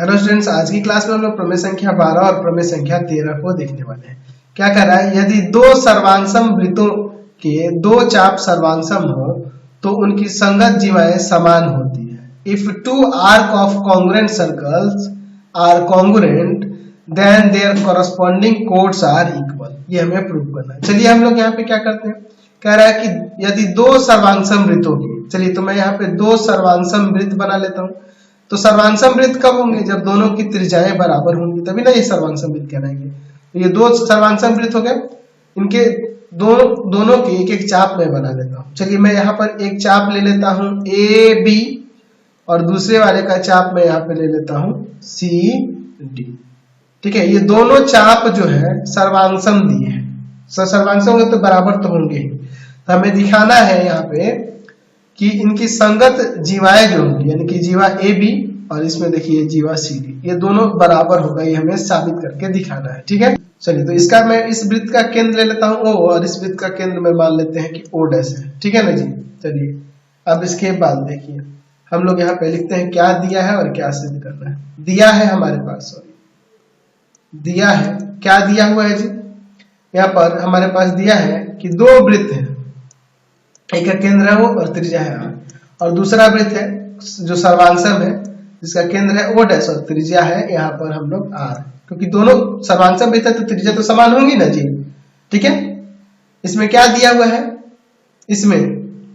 Hello students, आज की class में हम लोग प्रमेय संख्या 12 और प्रमेय संख्या 13 को देखने वाले हैं। क्या कर रहा है, यदि दो सर्वांगसम वृत्तों के दो चाप सर्वांगसम हो तो उनकी संगत जीवाएं समान होती है। If two arc of congruent circles are congruent then their corresponding chords are equal. ये हमें प्रूव करना है। चलिए हम लोग यहाँ पे क्या करते हैं, कह रहा है कि यदि दो सर्वांगसम वृत्तों की, चलिए तो मैं यहाँ पे दो सर्वांगसम वृत्त बना लेता हूँ। तो सर्वांगसम वृत्त कब होंगे, जब दोनों की त्रिज्याएं बराबर होंगी, तभी ना ये सर्वांगसम वृत्त कहलाएंगे। तो ये दो सर्वांगसम वृत्त हो गए, इनके दोनों के एक एक चाप मैं बना लेता हूँ। चलिए मैं यहाँ पर एक चाप ले लेता हूँ ए बी और दूसरे वाले का चाप मैं यहाँ पे ले लेता हूँ सी डी। ठीक है, ये दोनों चाप जो है सर्वांगसम दिए हैं। सर्वांगसम होंगे तो बराबर तो होंगे ही। तो हमें दिखाना है यहाँ पे कि इनकी संगत जीवाएं जो होंगी, यानी कि जीवा ए बी और इसमें देखिए जीवा सी डी, ये दोनों बराबर होगा। ये हमें साबित करके दिखाना है। ठीक है, चलिए तो इसका मैं इस वृत्त का केंद्र ले लेता हूँ ओ और इस वृत्त का केंद्र में मान लेते हैं कि ओ डैश है। ठीक है ना जी। चलिए अब इसके बाद देखिए हम लोग यहाँ पे लिखते हैं क्या दिया है और क्या सिद्ध करना है। दिया है हमारे पास, सॉरी दिया है, क्या दिया हुआ है जी, यहाँ पर हमारे पास दिया है कि दो वृत्त है, एक का केंद्र है वो और त्रिज्या है आर, और दूसरा वृत्त है जो सर्वांगसम है जिसका केंद्र है ओ डैश और त्रिज्या है यहाँ पर हम लोग आर। क्योंकि दोनों सर्वांगसम वृत्त है तो त्रिज्या तो समान होंगी ना जी। ठीक है, इसमें क्या दिया हुआ है, इसमें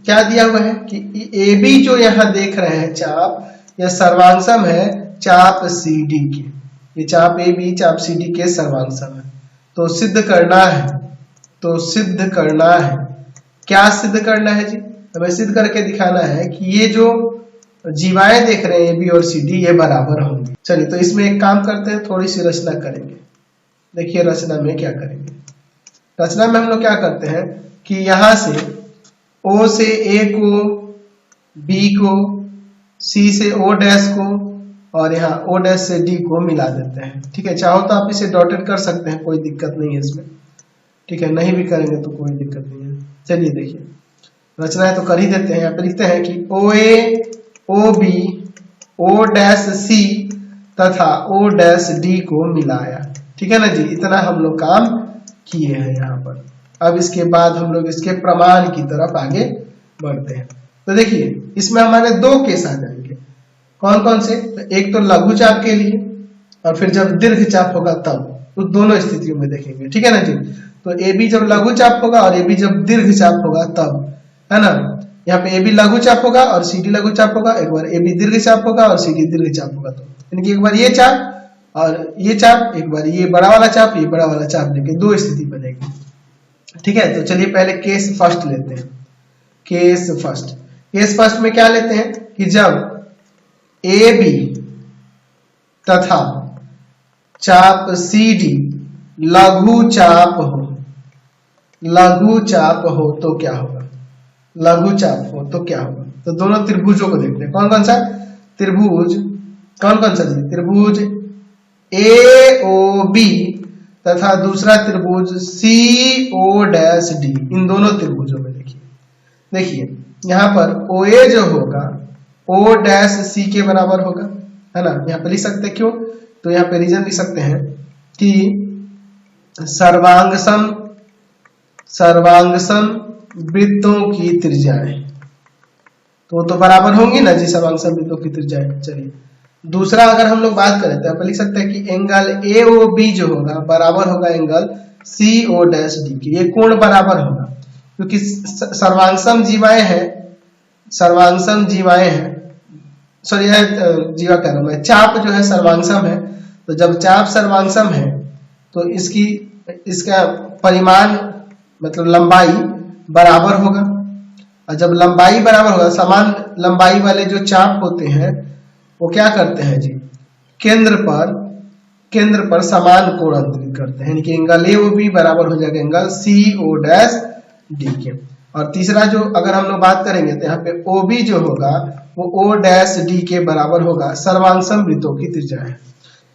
क्या दिया हुआ है कि ए बी जो यहाँ देख रहे हैं चाप, यह सर्वांगसम है चाप सी डी के। ये चाप ए बी चाप सी डी के सर्वांगसम है। तो सिद्ध करना है, तो सिद्ध करना है, क्या सिद्ध करना है जी, हमें सिद्ध करके दिखाना है कि ये जो जीवाएं देख रहे हैं ए बी और सी डी ये बराबर होंगे। चलिए तो इसमें एक काम करते हैं, थोड़ी सी रचना करेंगे। देखिए रचना में क्या करेंगे, रचना में हम लोग क्या करते हैं कि यहां से ओ से ए को, बी को, सी से ओ डैश को और यहाँ ओ डैश से डी को मिला देते हैं। ठीक है, चाहो तो आप इसे डॉटेड कर सकते हैं, कोई दिक्कत नहीं है इसमें। ठीक है, नहीं भी करेंगे तो कोई दिक्कत नहीं है। चलिए देखिए रचना है तो कर ही देते हैं। यहाँ पे लिखते हैं कि ओ ए, O B, O dash C तथा ओ डैश डी को मिलाया। ठीक है ना जी, इतना हम लोग काम किए हैं यहाँ पर। अब इसके बाद हम लोग इसके प्रमाण की तरफ आगे बढ़ते हैं। तो देखिए इसमें हमारे दो केस आ जाएंगे। कौन कौन से, तो एक तो लघु चाप के लिए और फिर जब दीर्घ चाप होगा तब, उस दोनों स्थितियों में देखेंगे। ठीक है ना जी। तो ए बी जब लघु चाप होगा और ए बी जब दीर्घ चाप होगा तब, है ना। यहाँ पे ए बी लघु चाप होगा और सी डी लघु चाप होगा, एक बार ए बी दीर्घ चाप होगा और सी डी दीर्घ चाप होगा। तो यानी कि एक बार ये चाप और ये चाप, एक बार ये बड़ा वाला चाप, ये बड़ा वाला चाप लेके दो स्थिति बनेगी। ठीक है, तो चलिए पहले केस फर्स्ट लेते हैं। केस फर्स्ट, केस फर्स्ट में क्या लेते हैं कि जब ए बी तथा चाप सी डी लघु चाप हो, लघु चाप हो तो क्या होगा, लघु चाप हो तो क्या होगा। तो दोनों त्रिभुजों को देखते हैं। कौन कौन सा त्रिभुज, कौन कौन सा जी, त्रिभुज ए ओ बी तथा दूसरा त्रिभुज सी ओ डैश डी। इन दोनों त्रिभुजों में देखिए यहाँ पर ओ ए जो होगा ओ डैश सी के बराबर होगा, है ना। यहाँ पे लिख सकते हैं, क्यों, तो यहाँ पे रीजन लिख सकते हैं कि सर्वांगसम वृत्तों की त्रिज्याएं तो बराबर होंगी ना जी, सर्वांगसम वृत्तों की त्रिज्याएं। चलिए दूसरा अगर हम लोग बात करें तो यहाँ पे लिख सकते हैं कि एंगल ए ओ बी जो होगा बराबर होगा angle C O dash D की। ये कोण बराबर होगा क्योंकि सर्वांगसम जीवाएं हैं, सर्वांगसम जीवाएं हैं, सॉरी जीवा कह रहा हूं मैं, चाप जो है सर्वांगसम है। तो जब चाप सर्वांगसम है तो इसका परिमाण मतलब लंबाई बराबर होगा, और जब लंबाई बराबर होगा, समान लंबाई वाले जो चाप होते हैं वो क्या करते हैं जी, केंद्र पर समान कोण अंतरित करते हैं, यानी कि एंगल ए ओ बी बराबर हो जाएगा angle C O dash D के। और तीसरा जो अगर हम लोग बात करेंगे तो यहाँ पे ओ बी जो होगा वो ओ डैश डी के बराबर होगा सर्वांगसम वृत्तों की त्रिज्याएं,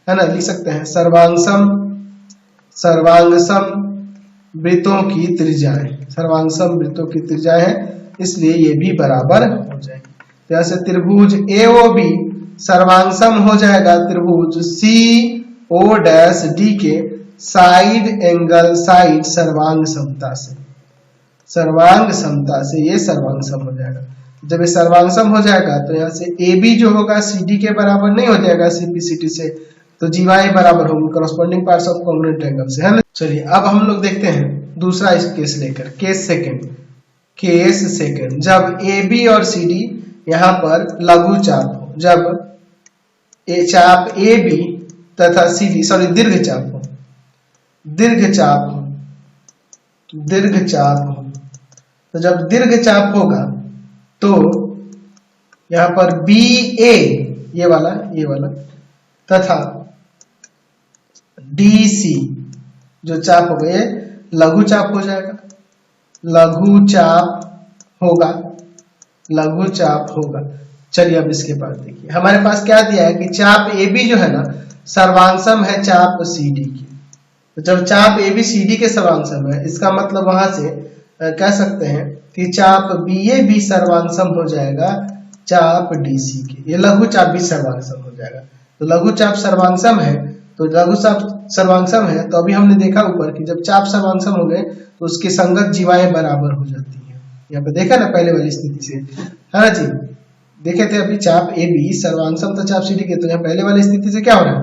है ना। लिख सकते हैं सर्वांगसम वृत्तों की त्रिज्याएं, सर्वांगसम वृत्तों की त्रिज्याएं है, इसलिए ये भी बराबर हो जाएगी। तो यहाँ से त्रिभुज ए ओ बी सर्वांगसम हो जाएगा त्रिभुज सी ओ डैश डी के साइड एंगल साइड सर्वांग समता से, सर्वांग समता से ये सर्वांगसम हो जाएगा। जब ये सर्वांगसम हो जाएगा तो यहाँ से ए बी जो होगा सी डी के बराबर नहीं हो जाएगा सी पी सी टी से, तो जीवाएं बराबर होंगी corresponding parts of congruent triangle से, है ना। चलिए अब हम लोग देखते हैं दूसरा इस केस लेकर, केस सेकंड जब ए बी और सी डी यहाँ पर लघु चाप हो, जब चाप ए बी तथा सी डी दीर्घ चाप हो, तो जब दीर्घ चाप होगा तो यहां पर बी ए ये वाला तथा डी सी जो चाप होगा ये लघु चाप हो जाएगा, लघु चाप होगा। चलिए अब इसके बाद देखिए हमारे पास क्या दिया है कि चाप ए बी जो है ना सर्वांगसम है चाप सी डी की, तो जब चाप ए बी सी डी के सर्वांगसम है इसका मतलब वहां से कह सकते हैं कि चाप बी ए बी सर्वांगसम हो जाएगा चाप डी सी के, ये लघु चाप भी सर्वांगसम हो जाएगा। तो लघु चाप सर्वांगसम है, तो लघु चाप सर्वांगसम है तो अभी हमने देखा ऊपर कि जब चाप सर्वांगसम हो गए तो उसकी संगत जीवाएं बराबर हो जाती है। यहाँ पे देखा ना पहले वाली स्थिति से, है ना जी, देखे थे अभी चाप ए बी सर्वांगसम था चाप सी डी के, तो यहाँ पहले वाली स्थिति से क्या हो रहा है,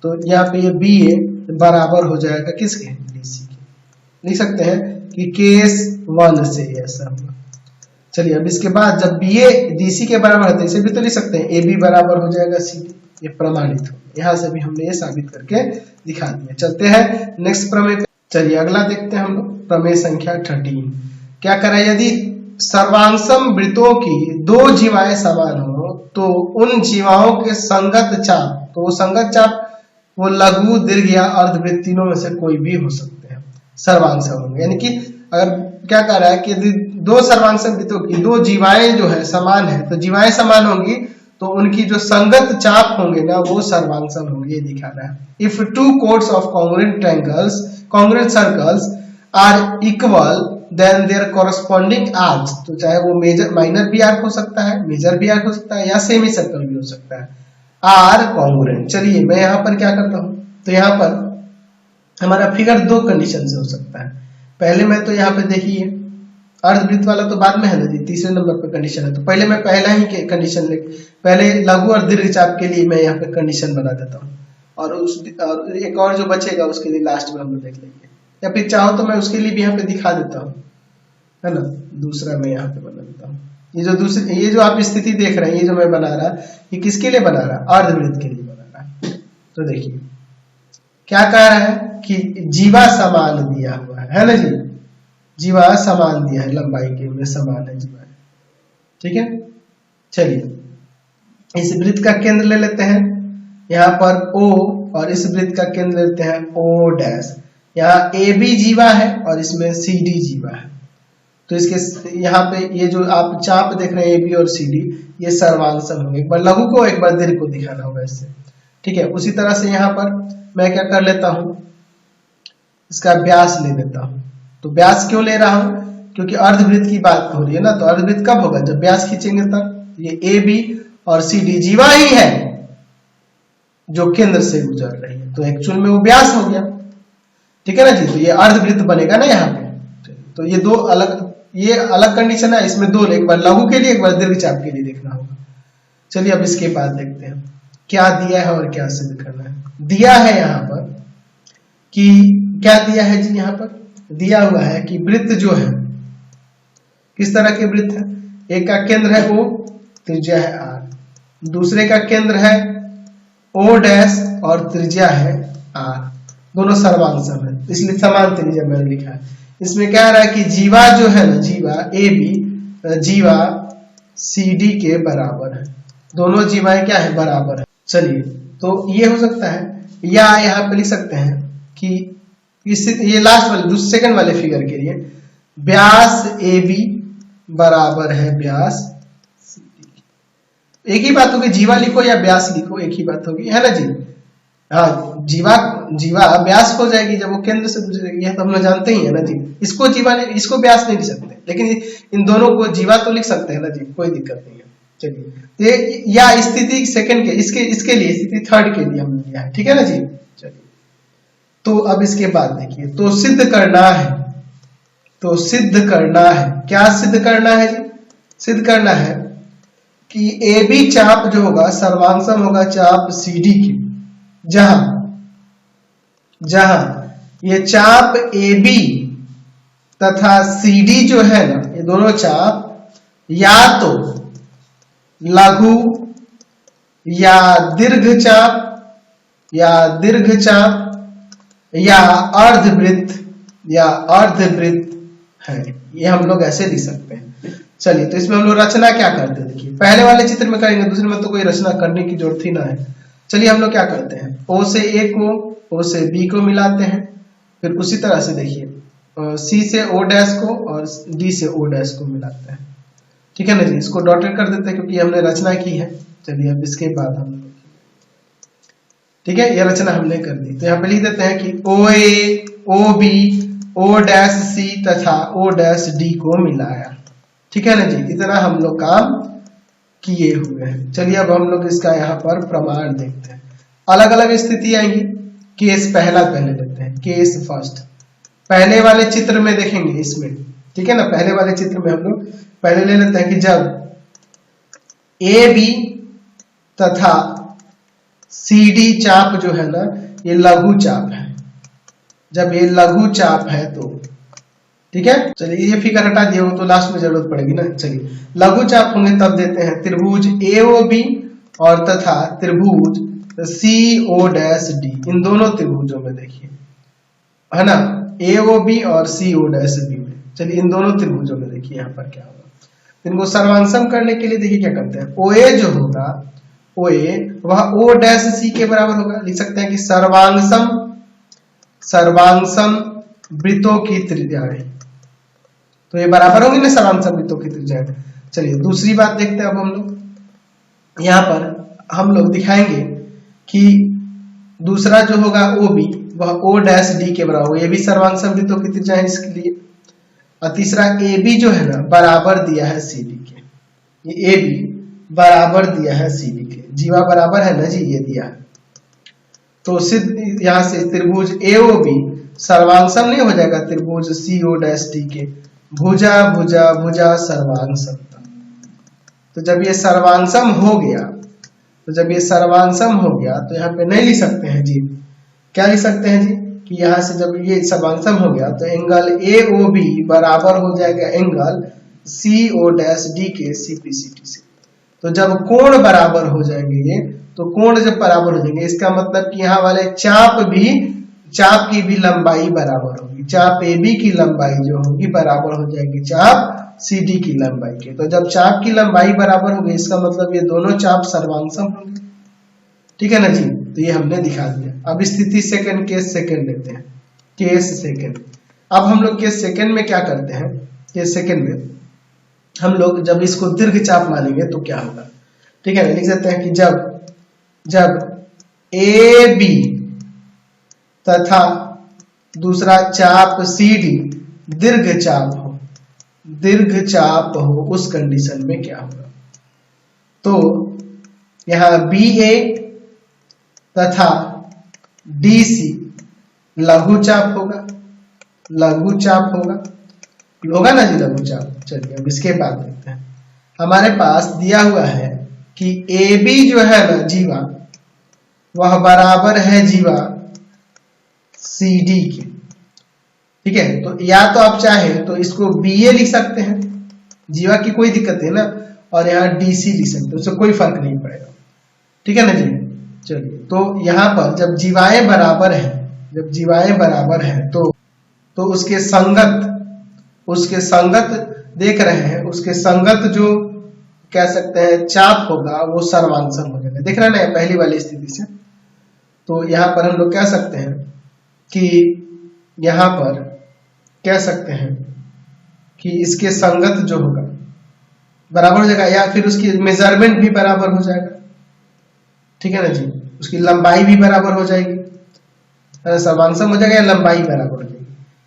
तो यहाँ पे ये बी ए बराबर हो जाएगा किसके, डी सी के। लिख सकते हैं कि केस 1 से ऐसा होगा। चलिए अब इसके बाद जब बी ए डी सी के बराबर है तो इसे भी तो लिख सकते हैं ए बी बराबर हो जाएगा सी डी, ये प्रमाणित हो, यहाँ से भी हमने ये साबित करके दिखा दिया। चलते हैं नेक्स्ट प्रमेय पे। चलिए अगला देखते हैं हम लोग प्रमेय संख्या 13। क्या करें, यदि सर्वांगसम वृत्तों की दो जीवाएं समान हो तो उन जीवाओं के संगत चाप, तो वो संगत चाप वो लघु दीर्घ या अर्धवृत्त तीनों में से कोई भी हो सकते हैं, सर्वांगसम होंगे। यानी कि अगर क्या कह रहा है कि यदि दो सर्वांगसम वृत्तों की दो जीवाएं जो है समान है, तो जीवाएं समान होंगी तो उनकी जो संगत चाप होंगे ना वो सर्वांगसम होंगे, ये दिखा रहा है। If two chords of congruent circles are equal then their corresponding arcs, तो चाहे वो माइनर भी आर्क हो सकता है, मेजर भी आर्क हो सकता है या सेमी सर्कल भी हो सकता है, आर कॉन्ग्रुएंट। चलिए मैं यहाँ पर क्या करता हूँ, तो यहाँ पर हमारा फिगर दो कंडीशन से हो सकता है। पहले मैं तो यहाँ पे देखिए अर्धवृत्त वाला तो बाद में है ना जी, तीसरे नंबर पे कंडीशन है, तो पहले मैं पहला ही कंडीशन पहले लघु और दीर्घ चाप के लिए मैं यहाँ पे कंडीशन बना देता हूँ, और एक और जो बचेगा उसके लिए लास्ट में हम लोग देख लेंगे, या फिर चाहो तो मैं उसके लिए भी यहाँ पे दिखा देता हूँ, है ना। दूसरा मैं यहाँ पे बना देता हूँ, ये जो आप स्थिति देख रहे हैं, ये जो मैं बना रहा ये किसके लिए बना रहा, अर्धवृत्त के लिए बना रहा। तो देखिए क्या कह रहा है कि जीवा समान दिया हुआ है ना जी, जीवा समान दिया है, लंबाई के में समान है जीवा, ठीक है। चलिए इस वृत्त का केंद्र ले लेते हैं यहाँ पर O, और इस वृत्त का केंद्र ले लेते हैं O डैश। यहाँ AB जीवा है और इसमें CD जीवा है, तो इसके यहाँ पे ये जो आप चाप देख रहे हैं AB और CD ये सर्वांगसम होंगे। एक बार लघु को एक बार दीर्घ को दिखाना होगा इससे, ठीक है। उसी तरह से यहाँ पर मैं क्या कर लेता हूँ, इसका व्यास ले लेता हूँ। तो व्यास क्यों ले रहा हूं, क्योंकि अर्धवृत्त की बात हो रही है ना, तो अर्धवृत्त कब होगा, जब व्यास खींचेंगे तब। ये ए बी और सी डी जीवा ही है जो केंद्र से गुजर रही है, तो एक्चुअल में वो व्यास हो गया, ठीक है ना जी। तो ये अर्धवृत्त बनेगा ना यहाँ पे। तो ये दो अलग कंडीशन है, इसमें दो, एक बार लघु के लिए एक बार दीर्घ चाप के लिए देखना होगा। चलिए अब इसके बाद देखते हैं क्या दिया है और क्या सिद्ध करना है। दिया है यहाँ पर कि क्या दिया है जी, यहाँ पर दिया हुआ है कि वृत्त जो है किस तरह के वृत्त है, एक का केंद्र है O, त्रिज्या है R, दूसरे का केंद्र है O डैश और त्रिज्या है R, दोनों सर्वांगसम है, इसलिए समान त्रिज्या मैंने लिखा है। इसमें क्या रहा है कि जीवा जो है ना, जीवा AB जीवा CD के बराबर है, दोनों जीवाएं क्या है, बराबर है। चलिए तो ये हो सकता है, या यहाँ पे लिख सकते हैं कि ये लास्ट वाले सेकंड वाले फिगर के लिए व्यास AB बराबर है व्यास CD। एक ही बात होगी, जीवा लिखो या व्यास लिखो एक ही बात होगी, है ना जी। हाँ, जीवा व्यास हो जाएगी जब वो केंद्र से गुजरेगी, तो हम लोग जानते ही है ना जी। इसको व्यास नहीं लिख सकते, लेकिन इन दोनों को जीवा तो लिख सकते हैं ना जी, कोई दिक्कत नहीं है। चलिए, तो ये या स्थिति सेकंड के इसके लिए स्थिति थर्ड के लिए हमने लिया है, ठीक है ना जी। चलिए, तो अब इसके बाद देखिए, तो सिद्ध करना है, तो सिद्ध करना है, क्या सिद्ध करना है जी? सिद्ध करना है कि ए बी चाप जो होगा सर्वांगसम होगा चाप सी डी की, जहां ये चाप ए बी तथा सी डी जो है ना, ये दोनों चाप या तो लघु या दीर्घ चाप या अर्धवृत्त है, ये हम लोग ऐसे लिख सकते हैं। चलिए, तो इसमें हम लोग रचना क्या करते हैं, देखिए पहले वाले चित्र में करेंगे, दूसरे में तो कोई रचना करने की जरूरत ही ना है। चलिए, हम लोग क्या करते हैं, ओ से ए को, ओ से बी को मिलाते हैं, फिर उसी तरह से देखिए सी से ओ डैश को और डी से ओ डैश को मिलाते हैं, ठीक है ना जी। इसको डॉटेड कर देते हैं क्योंकि हमने रचना की है। चलिए, अब इसके बाद हम, ठीक है, ये रचना हमने कर दी, तो यहाँ पे लिख देते हैं कि ओ ए, O B, O dash C तथा ओ डैश डी को मिलाया, ठीक है ना जी। इतना हम लोग काम किए हुए हैं। चलिए, अब हम लोग इसका यहाँ पर प्रमाण देखते हैं। अलग अलग स्थिति आएंगी। केस पहला पहले लेते हैं, केस फर्स्ट। पहले वाले चित्र में देखेंगे इसमें, ठीक है ना, पहले वाले चित्र में हम लोग पहले ले लेते हैं कि जब ए बी तथा सी डी चाप जो है ना, ये लघु चाप है, जब ये लघु चाप है तो, ठीक है। चलिए, ये फिगर हटा दिया, वो तो लास्ट में जरूरत पड़ेगी ना। चलिए, लघु चाप होंगे तब देते हैं त्रिभुज AOB और तथा त्रिभुज CO डैश D, इन दोनों त्रिभुजों में देखिए, है ना, AOB और CO डैश B में। चलिए, इन दोनों त्रिभुजों में देखिए यहाँ पर क्या होगा। इनको सर्वांगसम करने के लिए देखिए क्या करते हैं, OA जो होगा, OA वह O डैश C के बराबर होगा। लिख सकते हैं कि सर्वांगसम वृत्तों की त्रिज्याएं, तो ये बराबर होंगे ना सर्वांगसम वृत्तों की त्रिज्याएं। चलिए, दूसरी बात देखते हैं। अब हम लोग यहाँ पर हम लोग दिखाएंगे कि दूसरा जो होगा OB वह O डैश D के बराबर होगा, ये भी सर्वांगसम वृत्तों की त्रिज्या है इसके लिए। और तीसरा AB जो है ना, बराबर दिया है CD के, ये AB बराबर दिया है CD के, जीवा बराबर है ना जी, ये दिया है। तो सिद्ध यहाँ से त्रिभुज AOB सर्वांगसम नहीं हो जाएगा त्रिभुज CO डैश D के, भुजा भुजा भुजा सर्वांगसम। तो जब ये सर्वांगसम हो गया, तो यहाँ पे नहीं लिख सकते हैं जी, क्या लिख सकते हैं जी, कि यहाँ से जब ये सर्वांगसम हो गया तो एंगल AOB बराबर हो जाएगा एंगल CO डैश D के CPCT से। तो जब कोण बराबर हो जाएंगे ये, तो कोण जब बराबर हो जाएंगे, इसका मतलब कि यहाँ वाले चाप की भी लंबाई बराबर होगी, चाप AB की लंबाई जो होगी बराबर हो जाएगी चाप CD की लंबाई के। तो जब चाप की लंबाई बराबर होगी, इसका मतलब ये दोनों चाप सर्वांगसम होंगे, ठीक है ना जी। तो ये हमने दिखा दिया। अब स्थिति सेकंड, केस सेकंड लेते हैं, केस सेकंड। अब हम लोग केस सेकंड में क्या करते हैं, केस सेकंड में हम लोग जब इसको दीर्घ चाप मानेंगे तो क्या होगा, ठीक है ना। लिख सकते हैं कि जब AB तथा दूसरा चाप CD दीर्घ चाप हो, उस कंडीशन में क्या होगा। तो यहां BA तथा DC लघु चाप होगा ना जी, लघु चाप। चलिए, अब इसके बाद देखते हैं। हमारे पास दिया हुआ है कि AB जो है ना जीवा, वह बराबर है जीवा CD के, ठीक है। तो या तो आप चाहे तो इसको BA लिख सकते हैं, जीवा की कोई दिक्कत है ना, और यहाँ DC लिख सकते हैं, उससे कोई फर्क नहीं पड़ेगा, ठीक है ना जी। चलिए, तो यहाँ पर जब जीवाएं बराबर हैं तो उसके संगत देख रहे हैं, उसके संगत जो कह सकते हैं चाप होगा वो सर्वांगसम हो जाएगा। देख रहे हैं ना पहली वाली स्थिति से। तो यहाँ पर हम लोग कह सकते हैं कि यहाँ पर कह सकते हैं कि इसके संगत जो होगा बराबर हो जाएगा, या फिर उसकी मेजरमेंट भी बराबर हो जाएगा, ठीक है ना जी। उसकी लंबाई भी बराबर हो जाएगी, सर्वांगसम हो जाएगा या लंबाई बराबर हो जाएगी।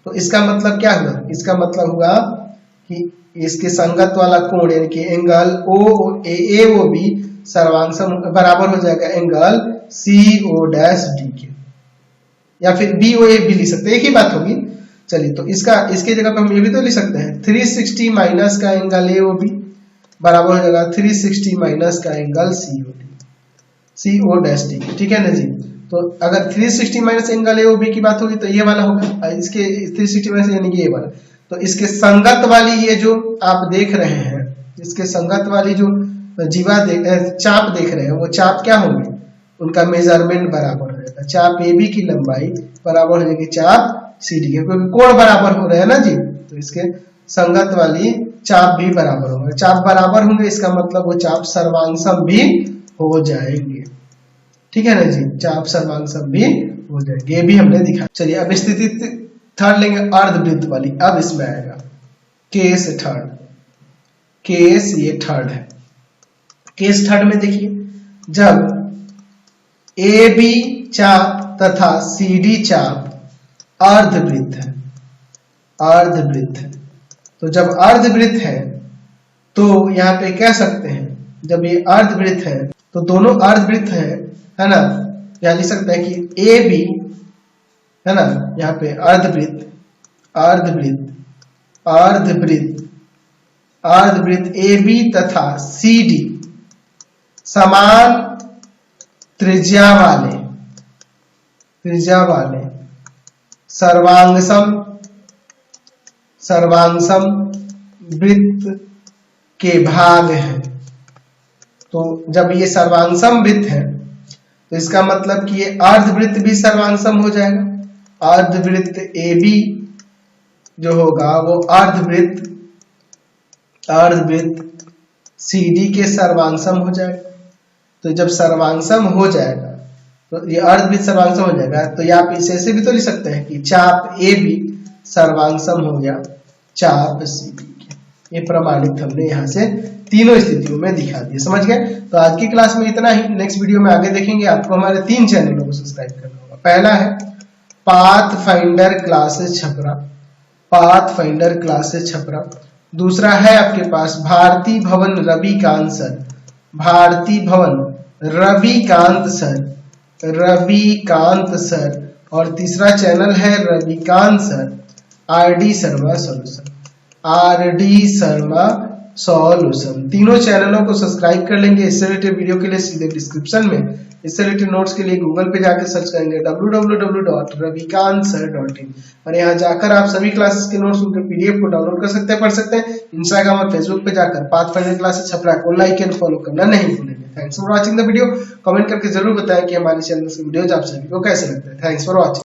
तो इसका मतलब क्या हुआ, इसका मतलब हुआ कि इसके संगत वाला कोण यानी कि एंगल AOB सर्वांग बराबर हो जाएगा एंगल CO'D के, या फिर BOA भी लिख सकते हैं, एक ही बात होगी। चलिए तो इसके जगह पे हम ये भी तो लिख सकते हैं 360 माइनस का एंगल AOB बराबर हो जाएगा 360 माइनस का एंगल CO'D, ठीक है ना जी। तो अगर 360 माइनस एंगल AOB की बात होगी तो ये वाला होगा, इसके 360 माइनस यानी कि ये वाला। तो इसके संगत वाली ये जो आप देख रहे हैं, इसके संगत वाली जो चाप देख रहे हैं, वो चाप क्या होंगे, उनका मेजरमेंट बराबर हो जाएगा। चाप AB की लंबाई बराबर हो जाएगी चाप CD के, क्योंकि कोण बराबर हो रहे हैं ना जी, तो इसके संगत वाली चाप भी बराबर होंगे। चाप बराबर होंगे इसका मतलब वो चाप सर्वांग भी हो जाएंगे, ठीक है ना जी, चाप सर्वांग भी हो जाएंगे, ये भी हमने दिखा। चलिए अब स्थिति थर्ड लेंगे, अर्धवृत्त वाली। अब इसमें आएगा केस थर्ड, केस ये थर्ड है। केस थर्ड में देखिए, जब AB चाप तथा CD चाप अर्धवृत्त है, अर्धवृत्त है, तो जब अर्धवृत्त है तो यहाँ पे कह सकते हैं, जब ये अर्धवृत्त है तो दोनों अर्धवृत्त है ना, यहाँ लिख सकते हैं कि AB है ना, यहाँ पे अर्धवृत्त अर्धवृत्त अर्धवृत्त अर्धवृत्त AB तथा CD समान त्रिज्या वाले सर्वांगसम वृत्त के भाग हैं। तो जब ये सर्वांगसम वृत्त है तो इसका मतलब कि ये अर्धवृत्त भी सर्वांगसम हो जाएगा। अर्धवृत्त AB जो होगा वो अर्धवृत्त CD के सर्वांगसम हो जाएगा। तो जब सर्वांगसम हो जाएगा तो ये अर्धवृत्त सर्वांगसम हो जाएगा, तो ये आप इसे ऐसे भी तो लिख सकते हैं कि चाप AB सर्वांगसम हो गया चाप CD के। ये प्रमाणित हमने यहाँ से तीनों स्थितियों में दिखा दिया, समझ गए। तो आज की क्लास में इतना ही, नेक्स्ट वीडियो में आगे देखेंगे। आपको हमारे 3 चैनलों को सब्सक्राइब करना होगा। पहला है pathfinder classes Chhapra, pathfinder classes Chhapra. दूसरा है आपके पास भारती भवन रविकांत सर, भारती भवन रविकांत सर। और तीसरा चैनल है Ravikant sir RD Sharma solution, RD Sharma solution. तीनों चैनलों को सब्सक्राइब कर लेंगे। इससे रिलेटेड वीडियो के लिए सीधे डिस्क्रिप्शन में, इससे रिलेटेड नोट्स के लिए गूगल पे जाकर सर्च करेंगे www.ravikansir.in, और यहाँ जाकर आप सभी क्लासेस के नोट्स उनके PDF को डाउनलोड कर सकते हैं, पढ़ सकते हैं। इंस्टाग्राम और फेसबुक पे जाकर पाथफाइंडर क्लासेस छपरा को लाइक एंड फॉलो करना नहीं भूलेंगे। Thanks for watching the video. Comment करके जरूर बताएं कि हमारे चैनल के वीडियोज आप सभी को कैसे लगते हैं। Thanks for watching.